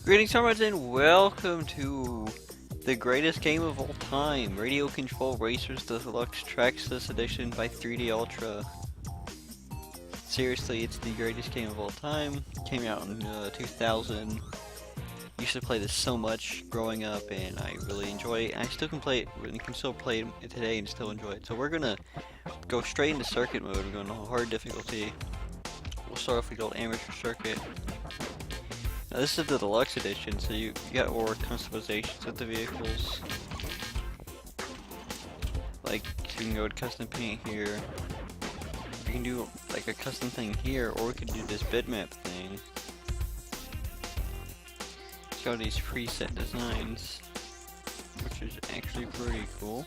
Greetings, comrades, and welcome to the greatest game of all time, Radio Control Racers Deluxe Traxxas Edition by 3D Ultra. Seriously, it's the greatest game of all time. Came out in 2000. Used to play this so much growing up, and I really enjoy it. And I still can play it, and can still play it today and still enjoy it. So we're gonna go straight into circuit mode. We're going to hard difficulty. We'll start off with the old amateur circuit. Now this is the deluxe edition, so you got more customizations of the vehicles. Like, you can go to custom paint here. You can do like a custom thing here, or we could do this bitmap thing. It's got these preset designs, which is actually pretty cool.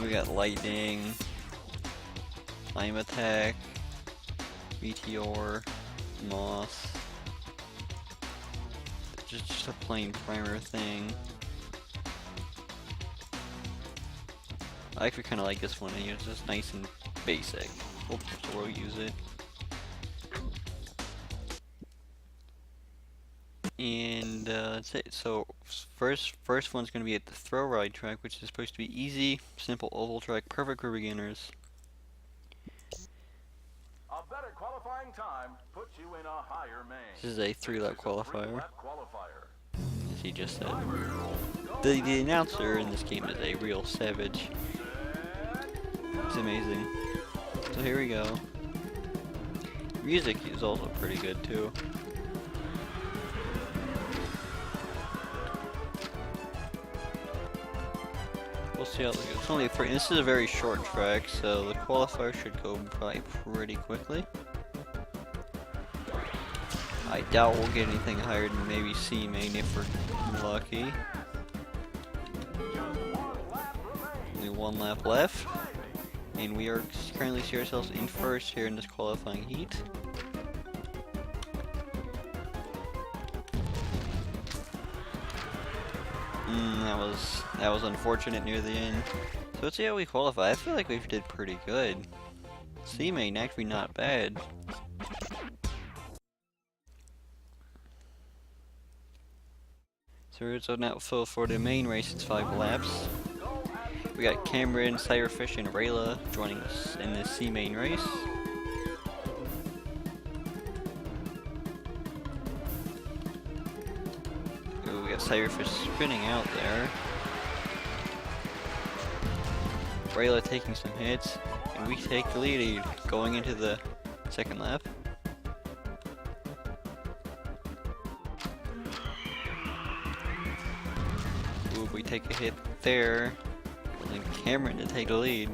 We got lightning, flame attack, meteor, moth. Just a plain primer thing. I actually kind of like this one. It's just nice and basic. So we'll use it. And that's it. So first one's gonna be at the throw ride track, which is supposed to be easy, simple oval track, perfect for beginners. A better qualifying time puts you in a higher main. This is a 3-lap qualifier, qualifier. as he just said. The announcer in this game is a real savage. It's amazing. So here we go. Music is also pretty good too. We'll see how it goes. It's only this is a very short track, so the qualifier should go probably pretty quickly. I doubt we'll get anything higher than maybe C main if we're lucky. Only one lap left, and we are currently see ourselves in first here in this qualifying heat. That was unfortunate near the end. So let's see how we qualify. I feel like we did pretty good. C main actually not bad. So now for the main race, it's 5 laps. We got Cameron, Cyberfish, and Rayla joining us in this C main race. Ooh, we got Cyberfish spinning out there. Rayla taking some hits, and we take the lead going into the second lap. Ooh, we take a hit there, and then Cameron to take the lead.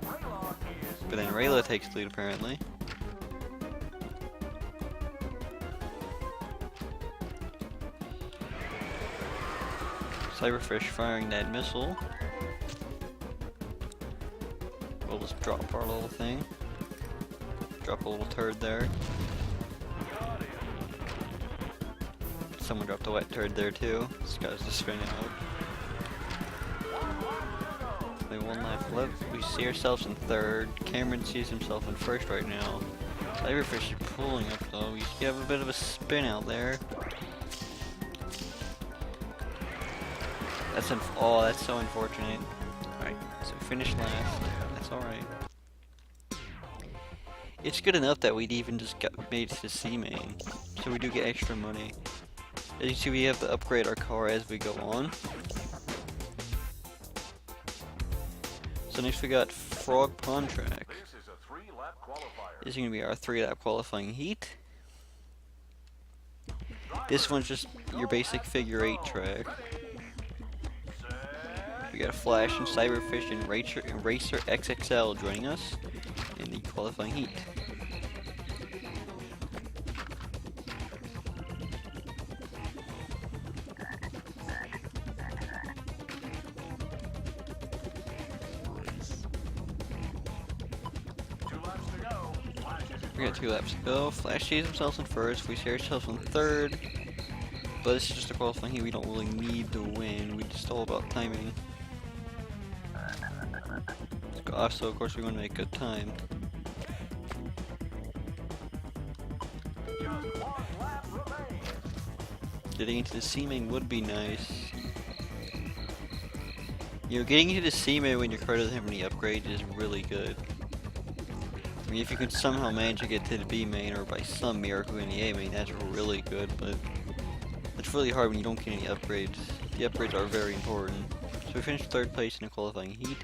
But then Rayla takes the lead apparently. Cyberfish firing that missile. We'll just drop our little thing. Drop a little turd there. Someone dropped a wet turd there too. This guy's just spinning out. Only one lap left. We see ourselves in third. Cameron sees himself in first right now. Cyberfish is pulling up though. We have a bit of a spin out there. That's so unfortunate. Alright, so we finished last. That's alright. It's good enough that we'd even just got made to C main. So we do get extra money. As you see, we have to upgrade our car as we go on. So next we got Frog Pond Track. This is going to be our 3-lap qualifying heat. This one's just your basic figure 8 track. We got Flash and Cyberfish and Racer XXL joining us in the qualifying heat. We got 2 laps to go. Flash sees himself in first. We see ourselves in third. But this is just a qualifying heat. We don't really need to win. We just all about timing. Also, of course, we want to make good time. Just one lap remains. Getting into the C main would be nice. You know, getting into the C main when your car doesn't have any upgrades is really good. I mean, if you can somehow manage to get to the B main or by some miracle in the A main, that's really good, but it's really hard when you don't get any upgrades. The upgrades are very important. So we finished 3rd place in the qualifying heat.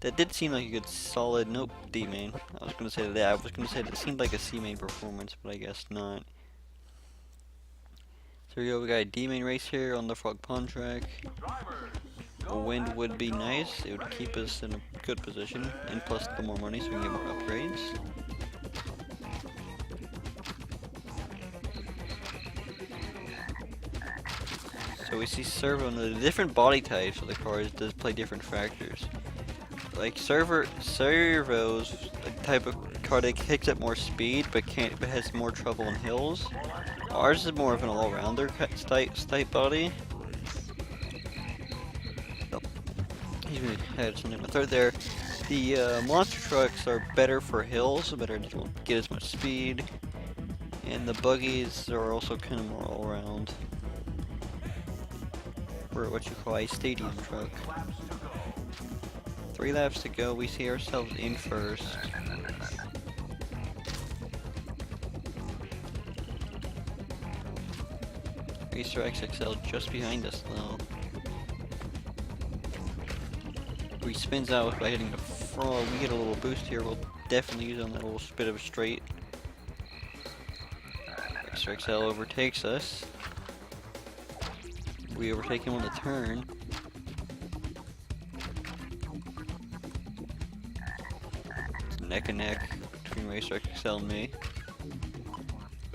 That did seem like a good solid, nope, D main. I was gonna say that, I was gonna say that it seemed like a C main performance, but I guess not. So here we go, we got a D main race here on the Frog Pond track. Drivers, A wind would be nice, it would keep us in a good position, and plus the more money so we can get more upgrades. So we see servo, and the different body types of the cars does play different factors. Like servo's a type of car that kicks up more speed but has more trouble in hills. Ours is more of an all-rounder type body. He's gonna had something in my throat there. The monster trucks are better for hills, better to don't get as much speed. And the buggies are also kind of more all-around. For what you call a stadium truck. 3 laps to go, we see ourselves in 1st. Racer XXL just behind us though. He spins out by hitting the frog. We get a little boost here. We'll definitely use on that little bit of a straight. Racer XL overtakes us. We overtake him on the turn. It's neck and neck between Racer XL and me.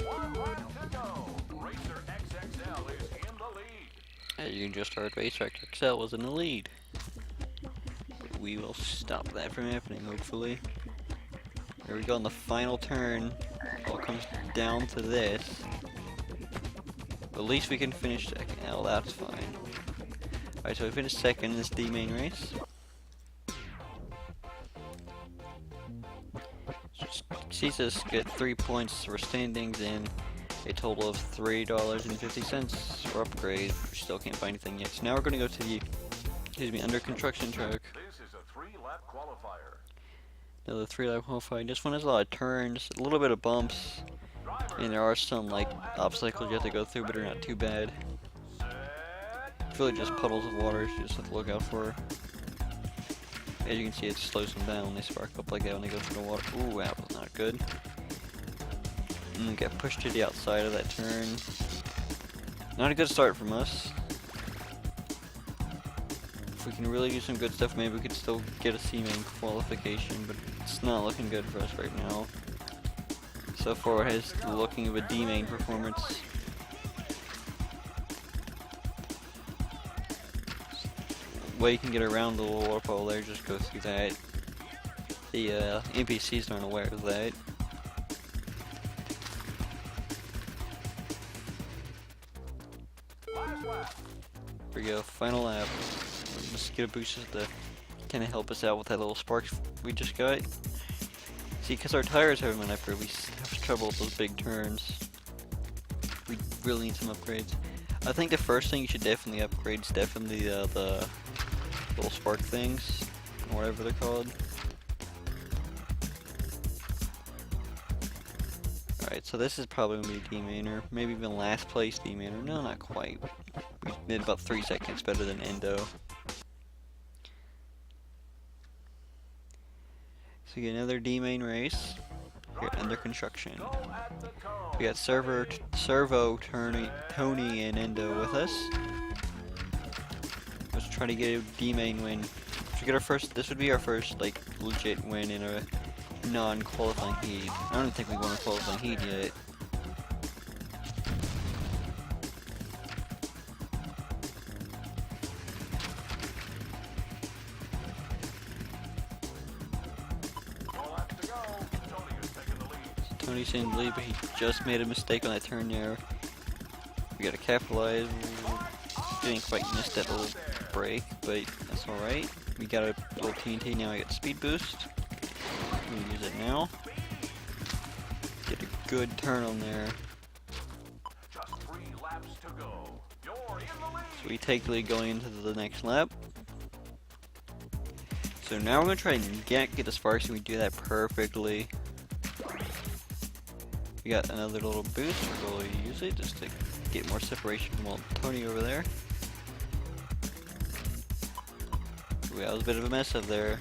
one lap to go. Racer XXL is in the lead. As you just heard, Racer XL was in the lead. We will stop that from happening, hopefully. Here we go on the final turn. All comes down to this. At least we can finish 2nd. Oh, that's fine. Alright, so we finished 2nd in this D main race. Just sees us get 3 points for standings and a total of $3.50 for upgrade. We still can't find anything yet. So now we're going to go to the, under construction track. This is a 3-lap qualifier. Another 3-lap qualifying. This one has a lot of turns, a little bit of bumps, and there are some like obstacles you have to go through, but they're not too bad. It's really just puddles of water, so you just have to look out for. As you can see, it slows them down. They spark up like that when they go through the water. Ooh, that was not good. Get pushed to the outside of that turn. Not a good start from us. If we can really do some good stuff, maybe we could still get a C main qualification, but it's not looking good for us right now. So far, it has the looking of a D main performance. Way you can get around the little waterfall there, just go through that. The NPCs aren't aware of that. Last lap. Here we go, final lap. Just get a boost just to kind of help us out with that little spark we just got. See, because our tires haven't been upgraded, we have trouble with those big turns. We really need some upgrades. I think the first thing you should definitely upgrade is definitely the little spark things, or whatever they're called. Alright, so this is probably going to be a D-mainer, maybe even last place D-mainer. No, not quite. We did about 3 seconds better than Endo. So we get another D-main race here under construction. We got Servo, Tony, and Endo with us. Let's try to get a D-main win. To get our first, this would be our first like legit win in a non-qualifying heat. I don't think we won a qualifying heat yet. Tony's in the lead, but he just made a mistake on that turn there. We gotta capitalize. Didn't quite miss that little break, but that's alright. We got a little TNT, now I get speed boost. We use it now. Get a good turn on there. Just 3 laps to go. You're in the lead. So we take the lead going into the next lap. So now we're gonna try and get the sparks, and we do that perfectly. We got another little boost. We're going to use it just to get more separation from old Tony over there. Ooh, that was a bit of a mess up there,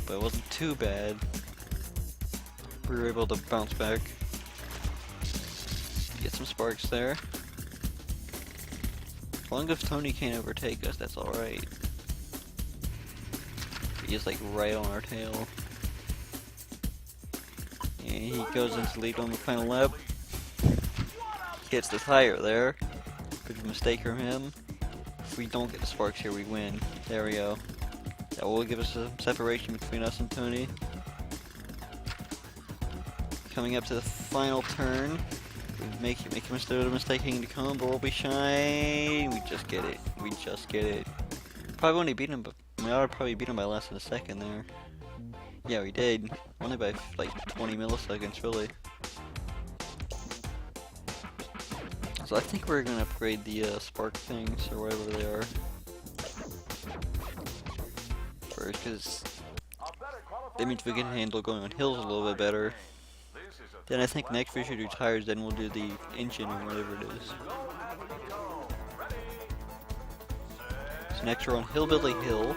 but it wasn't too bad. We were able to bounce back, get some sparks there. As long as Tony can't overtake us, that's alright. He is like right on our tail. And he goes into lead on the final lap. Hits the tire there. Good mistake from him. If we don't get the sparks here, we win. There we go. That will give us some separation between us and Tony. Coming up to the final turn. We make a mistake hitting the cone, but we'll be shine. We just get it. We just get it. Probably only beat him, but I mean, I would probably beat him by less than a second there. Yeah, we did. Only by like 20 milliseconds, really. So I think we're gonna upgrade the spark things or whatever they are first, because that means we can handle going on hills a little bit better. Then I think next we should do tires, then we'll do the engine or whatever it is. So next we're on Hillbilly Hill.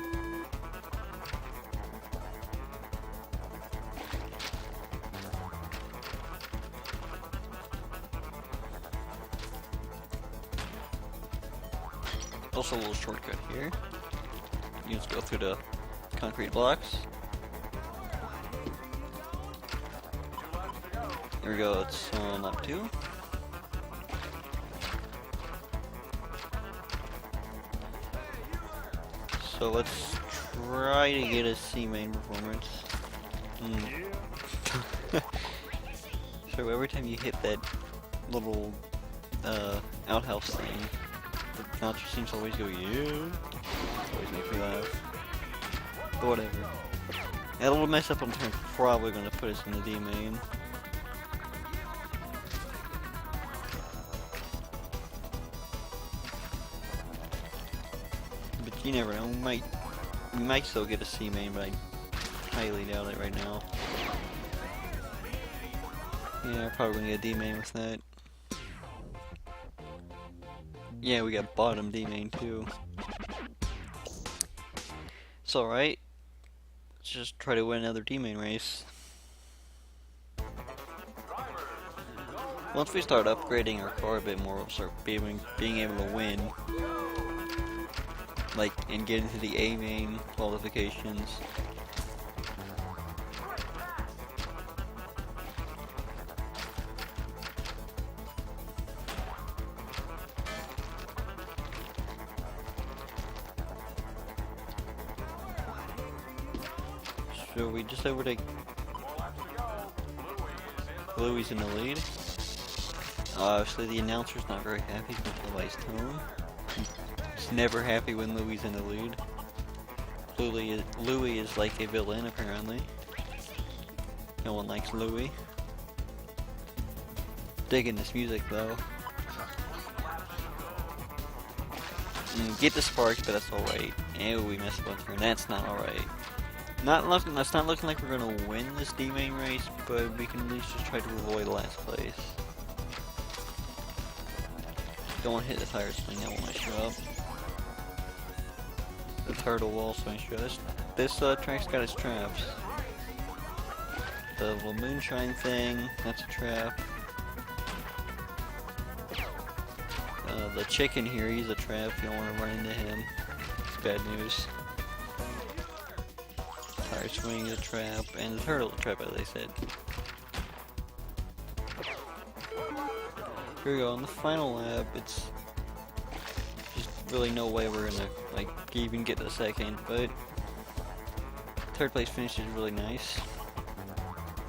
Also a little shortcut here. You just go through the concrete blocks. Here we go, it's on lap 2. So let's try to get a C main performance. So every time you hit that little outhouse thing, the launcher seems to always go, yeah. Always makes me laugh. But whatever. That little mess up on turn probably gonna put us in the D main. But you never know, we might still get a C main, but I highly doubt it right now. Yeah, probably gonna get a D main with that. Yeah, we got bottom D main too. It's alright. Let's just try to win another D main race. Once we start upgrading our car a bit more, we'll start being able to win. Like, and get into the A main qualifications. So we just overtake Louie's in the lead. Obviously the announcer's not very happy with Louie's tone. He's never happy when Louie's in the lead. Louie is like a villain apparently. No one likes Louie. Digging this music though. Get the sparks, but that's alright. And we messed up on turn. That's not alright. That's not looking like we're gonna win this D main race, but we can at least just try to avoid last place. Don't want to hit the tire swing, that won't show up. The turtle will also show up. This track's got its traps. The little moonshine thing, that's a trap. The chicken here, he's a trap. You don't want to run into him. It's bad news. Tire swing is a trap, and the turtle is a trap, as I said. Here we go, on the final lap, it's just really no way we're gonna like even get to second, but third place finish is really nice.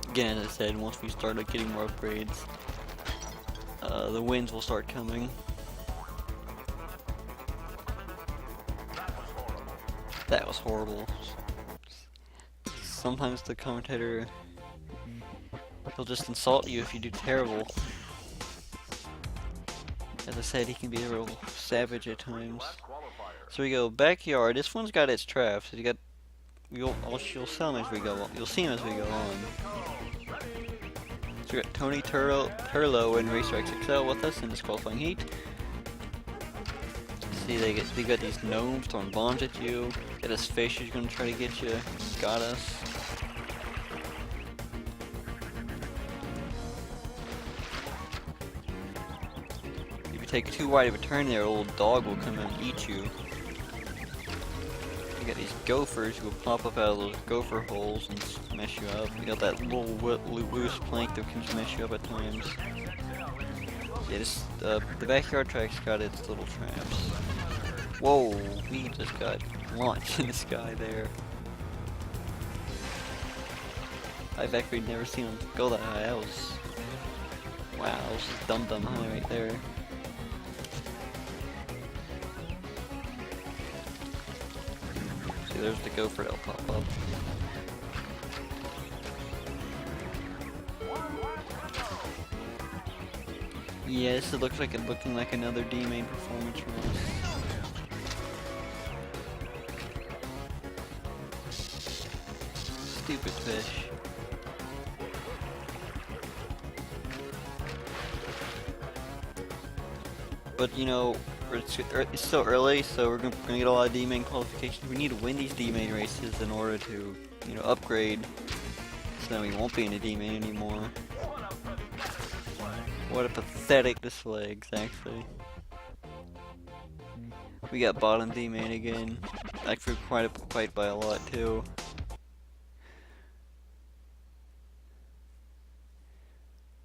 Again, as I said, once we start getting more upgrades, the wins will start coming. That was horrible. Sometimes the commentator, he'll just insult you if you do terrible. As I said, he can be a real savage at times. So we go backyard. This one's got its traps. You got, you'll see them as we go. You'll see them as we go on. So we got Tony Turlo and Racer XXL with us in this qualifying heat. See, they got these gnomes throwing bombs at you. Got this fish who's gonna try to get you. Got us. If you take too wide of a turn there, a little dog will come and eat you. You got these gophers who will pop up out of those gopher holes and mess you up. You got that little loose plank that can mess you up at times. Yeah, this, the backyard track's got its little traps. Whoa, we just got launched in the sky there. I've actually never seen him go that high. That was, wow, that was just dumb high right there. See, there's the gopher that'll pop up. Yeah, this looks like it looking like another D-main performance from us. Stupid fish. But you know, it's so early, so we're gonna get a lot of D-main qualifications. We need to win these D-main races in order to, you know, upgrade. So then we won't be in a D-main anymore. What a pathetic display, exactly. We got bottom D-main again. Actually quite by a lot too.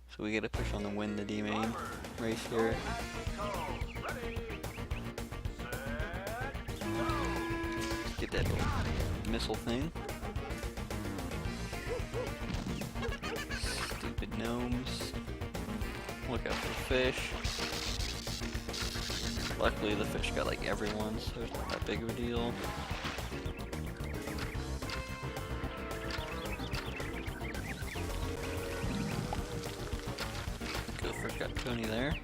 So we gotta push on to win the D-main race here. Get that little missile thing. Stupid gnomes. Look out for the fish. Luckily the fish got like everyone, so it's not that big of a deal. Gopher's got Tony there.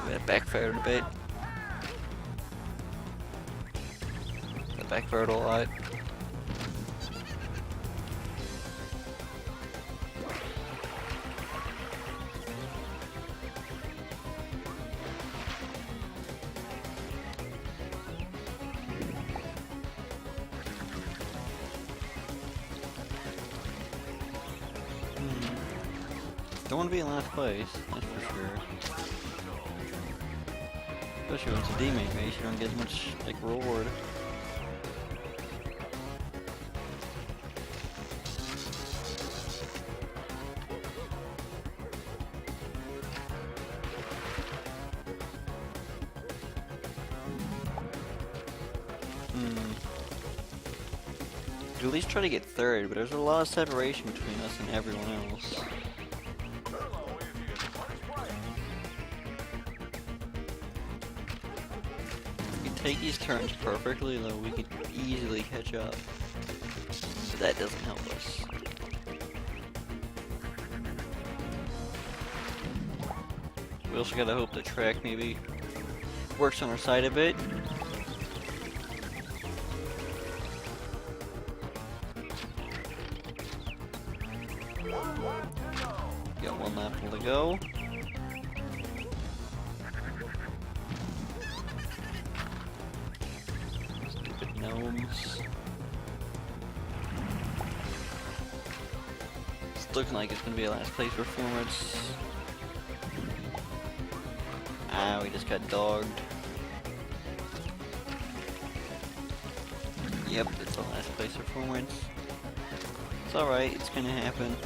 That backfired a bit. That backfired a lot. Don't want to be in last place, that's for sure. Especially when it's a D-main race, you don't get as much like reward. At least try to get third, but there's a lot of separation between us and everyone else. Take these turns perfectly, though we could easily catch up. But that doesn't help us. We also gotta hope the track maybe works on our side a bit. Got one lap to go. Gnomes. It's looking like it's gonna be a last place performance. Ah, we just got dogged. Yep, it's a last place performance. It's alright, it's gonna happen.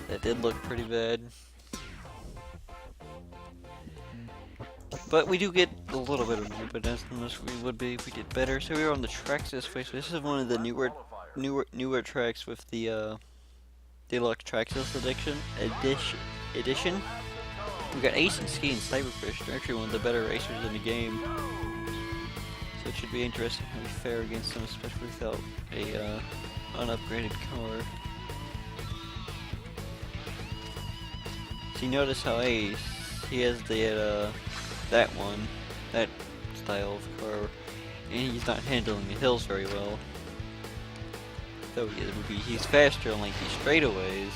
That did look pretty bad. But we do get a little bit of movement as we would be if we did better. So we were on the Traxxas race. This is one of the newer tracks with the deluxe Traxxas edition. We got Ace and Ski and Cyberfish. They're actually one of the better racers in the game. So it should be interesting how we fare against them, especially without a unupgraded car. So you notice how Ace, he has the that style of car, and he's not handling the hills very well. Though he's faster on like these straightaways.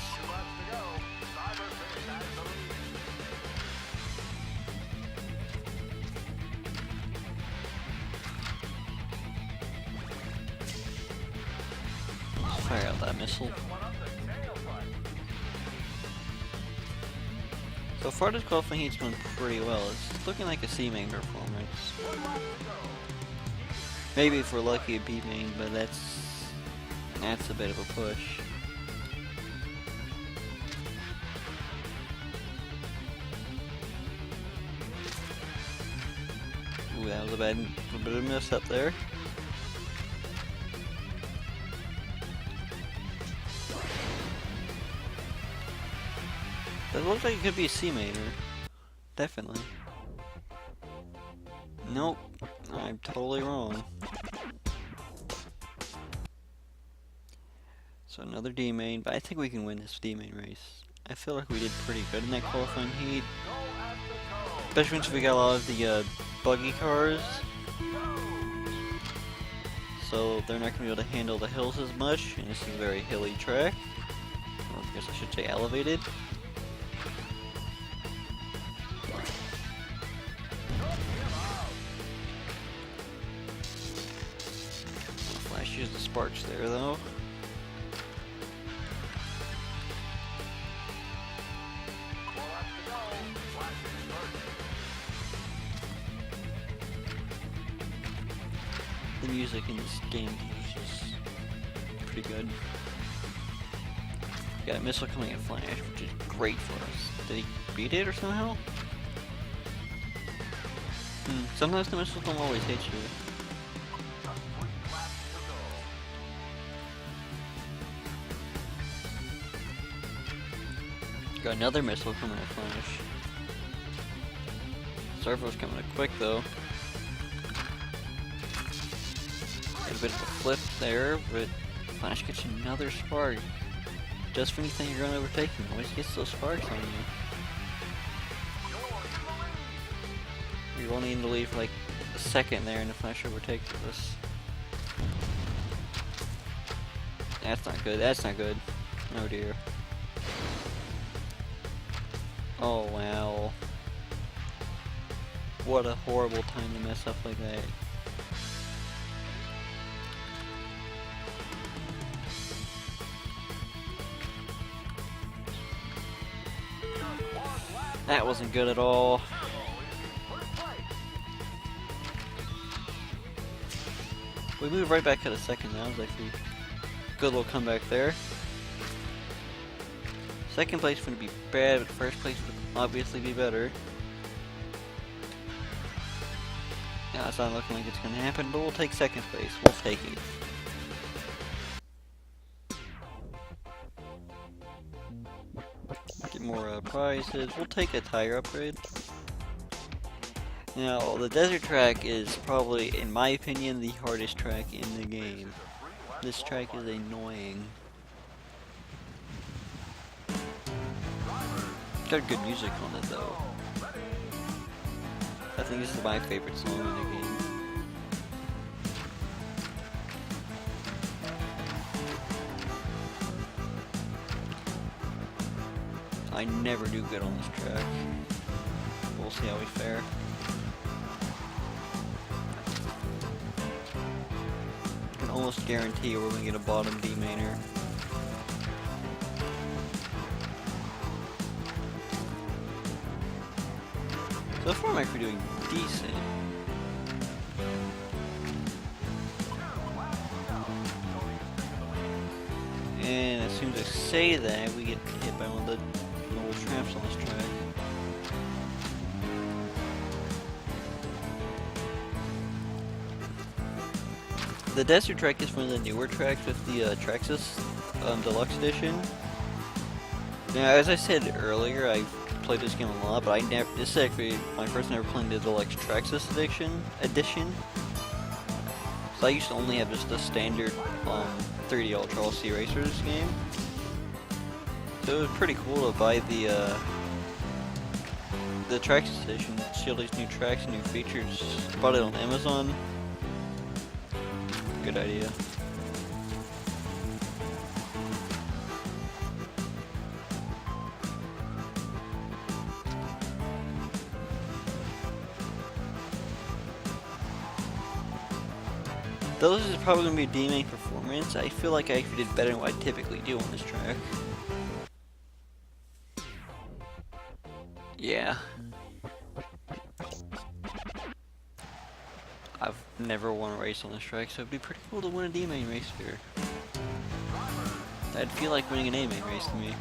Fire out that missile. So far this qualifying heat's going pretty well. It's looking like a C main performance. Maybe if we're lucky a B main, but that's a bit of a push. Ooh, that was a bit of a miss up there. That looks like it could be a C-Mainer. Definitely. Nope. I'm totally wrong. So another D-Main, but I think we can win this D-Main race. I feel like we did pretty good in that qualifying heat. Especially once we got a lot of the buggy cars. So they're not going to be able to handle the hills as much, and this is a very hilly track. Or I guess I should say elevated. Flash used the sparks there though. The music in this game is just pretty good. Got a missile coming at Flash, which is great for us. Did he beat it or somehow? Sometimes the missiles don't always hit you. Got another missile coming at Flash. Servo's coming up quick though. A bit of a flip there, but Flash gets another spark. Just when you think you're going to overtake him, always gets those sparks on you. You're only in the lead for like a second there, and the Flash overtakes us. That's not good. That's not good. Oh dear. Oh wow. What a horrible time to mess up like that. That wasn't good at all. We moved right back to the second. That was actually a good little comeback there. Second place would be bad, but first place would obviously be better. Yeah, it's not looking like it's going to happen, but we'll take second place. We'll take it. Get more prizes. We'll take a tire upgrade. Now, the desert track is probably, in my opinion, the hardest track in the game. This track is annoying. Got good music on it though. I think this is my favorite song in the game. I never do good on this track. We'll see how we fare. I can almost guarantee we're gonna get a bottom D mainer. So far I'm actually doing decent. And as soon as I say that, we get hit by one of the little traps on this track. The desert track is one of the newer tracks with the Traxxas Deluxe Edition. Now, as I said earlier, played this game a lot, but I never. This is actually my first time ever playing the deluxe Traxxas edition. So I used to only have just the standard 3D Ultra All-C Racers game. So it was pretty cool to buy the Traxxas edition, see all these new tracks and new features. Bought it on Amazon. Good idea. Though this is probably going to be a D-main performance, I feel like I actually did better than what I typically do on this track. Yeah. I've never won a race on this track, so it'd be pretty cool to win a D-main race here. I'd feel like winning an A-main race to me.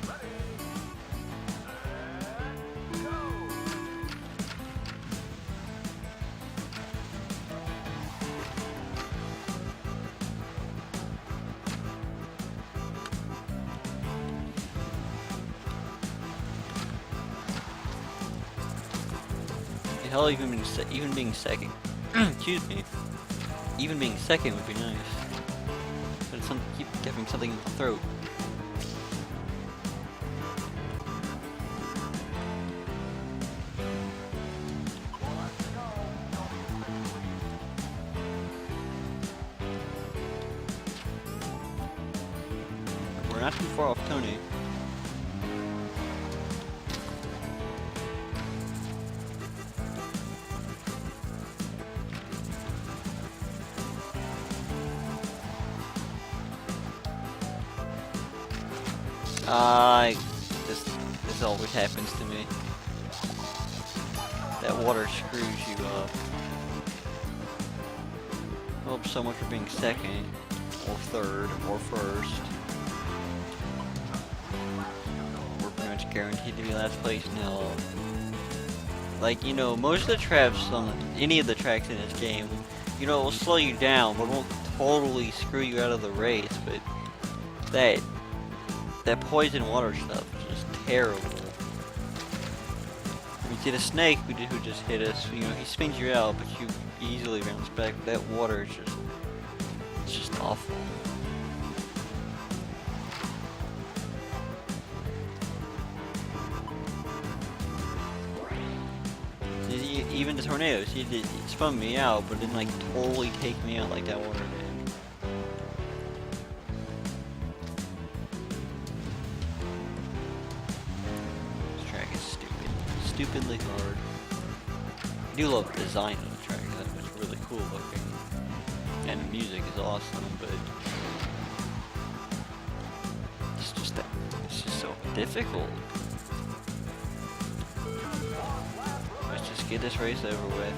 Hell, even being second. Excuse me. Even being second would be nice. But it's keep having something in the throat. We're not too far off Tony. This always happens to me. That water screws you up. Well, so much for being second, or third, or first. We're pretty much guaranteed to be last place now. Like, you know, most of the traps on any of the tracks in this game, you know, it will slow you down, but it won't totally screw you out of the race, but that poison water stuff is just terrible. We see the snake who just hit us, you know, he spins you out, but you easily bounce back. But that water is it's just awful. See, even the tornadoes, it spun me out, but didn't like totally take me out like that water did. Stupidly hard. I do love the design of the track, it's really cool looking. And the music is awesome, but it's just so difficult. Let's just get this race over with.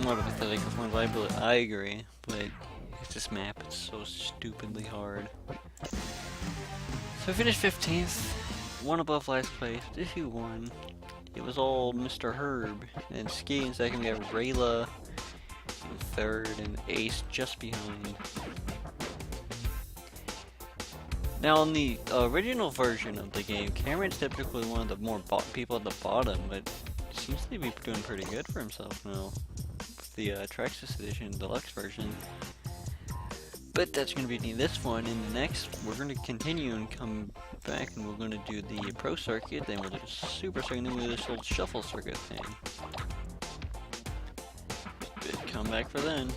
More of a pathetic performance, I agree, but it's this map, it's so stupidly hard. So I finished 15th, one above last place, issue 1. It was all Mr. Herb, and Ski in second, we have Rayla in third, and Ace just behind. Now in the original version of the game, Cameron's typically one of the more people at the bottom, but seems to be doing pretty good for himself now. The Traxxas edition, deluxe version. But that's going to be this one. In the next, we're going to continue and come back, and we're going to do the pro circuit, then we'll do the super circuit, and then we'll do this little shuffle circuit thing. But come back for then.